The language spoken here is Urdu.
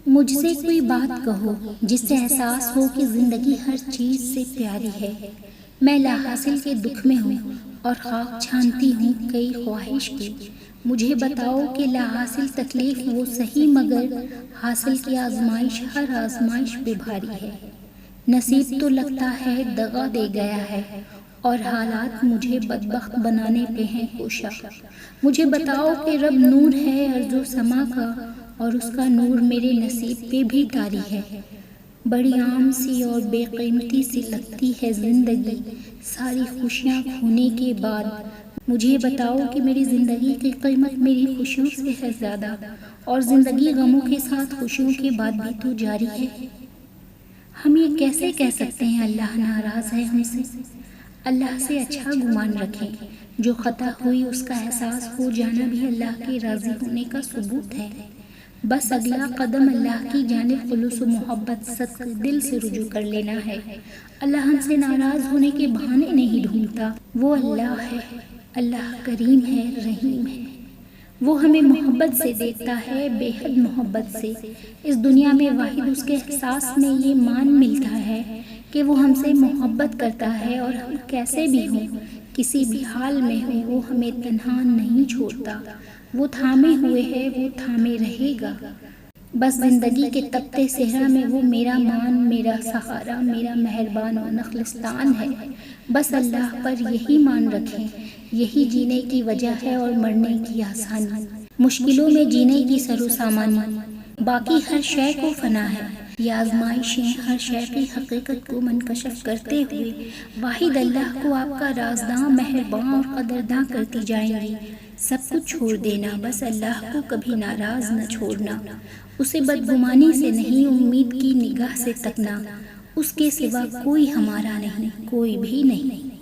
مجھ سے کوئی بات کہو جس سے احساس ہو کہ زندگی ہر چیز سے پیاری ہے۔ میں لا حاصل کے دکھ میں ہوں اور خاک چھانتی ہوں کئی خواہش کی۔ مجھے بتاؤ کہ لا حاصل تکلیف وہ صحیح، مگر حاصل کی آزمائش ہر آزمائش پہ بھاری ہے۔ نصیب تو لگتا ہے دغا دے گیا ہے اور حالات مجھے بدبخت بنانے پہ ہیں کوشاں۔ مجھے بتاؤ کہ رب نور ہے ارض و سما کا، اور اس کا نور میرے نصیب پہ بھی طاری ہے۔ بڑی عام سی اور بے قیمتی سی لگتی ہے زندگی ساری خوشیاں کھونے کے بعد۔ مجھے بتاؤ کہ میری زندگی کی قیمت میری خوشیوں سے ہے زیادہ، اور زندگی غموں کے ساتھ خوشیوں کے بعد بھی تو جاری ہے۔ ہم یہ کیسے کہہ سکتے ہیں اللہ ناراض ہے ہم سے؟ اللہ سے اچھا گمان رکھیں۔ جو خطا ہوئی اس کا احساس ہو جانا بھی اللہ کے راضی ہونے کا ثبوت ہے۔ بس اگلا قدم اللہ کی جانب خلوص و محبت صدق دل سے رجوع کر لینا ہے۔ اللہ ہم سے ناراض ہونے کے بہانے نہیں ڈھونڈتا۔ وہ اللہ ہے، اللہ کریم ہے، رحیم ہے۔ وہ ہمیں محبت سے دیکھتا ہے، بے حد محبت سے۔ اس دنیا میں واحد اس کے احساس میں یہ مان ملتا ہے کہ وہ ہم سے محبت کرتا ہے، اور ہم کیسے بھی ہوں، کسی بھی حال میں ہوں، وہ ہمیں تنہا نہیں چھوڑتا۔ وہ تھامے ہوئے ہے، وہ تھامے رہے گا۔ بس زندگی کے تپتے صحرا میں وہ میرا مان، میرا سہارا، میرا مہربان و نخلستان ہے۔ بس اللہ پر یہی مان رکھیں، یہی جینے کی وجہ ہے اور مرنے کی آسانی۔ مشکلوں میں جینے کی سر و سامانی، باقی ہر شے کو فنا ہے۔ یہ آزمائشیں ہر شے کی حقیقت کو منکشف کرتے ہوئے واحد اللہ کو آپ کا رازداں، مہرباں اور قدرداں کرتی جائیں گی۔ سب کچھ چھوڑ دینا، بس اللہ کو کبھی ناراض نہ چھوڑنا۔ اسے بدگمانی سے نہیں، امید کی نگاہ سے تکنا۔ اس کے سوا کوئی ہمارا نہیں، کوئی بھی نہیں۔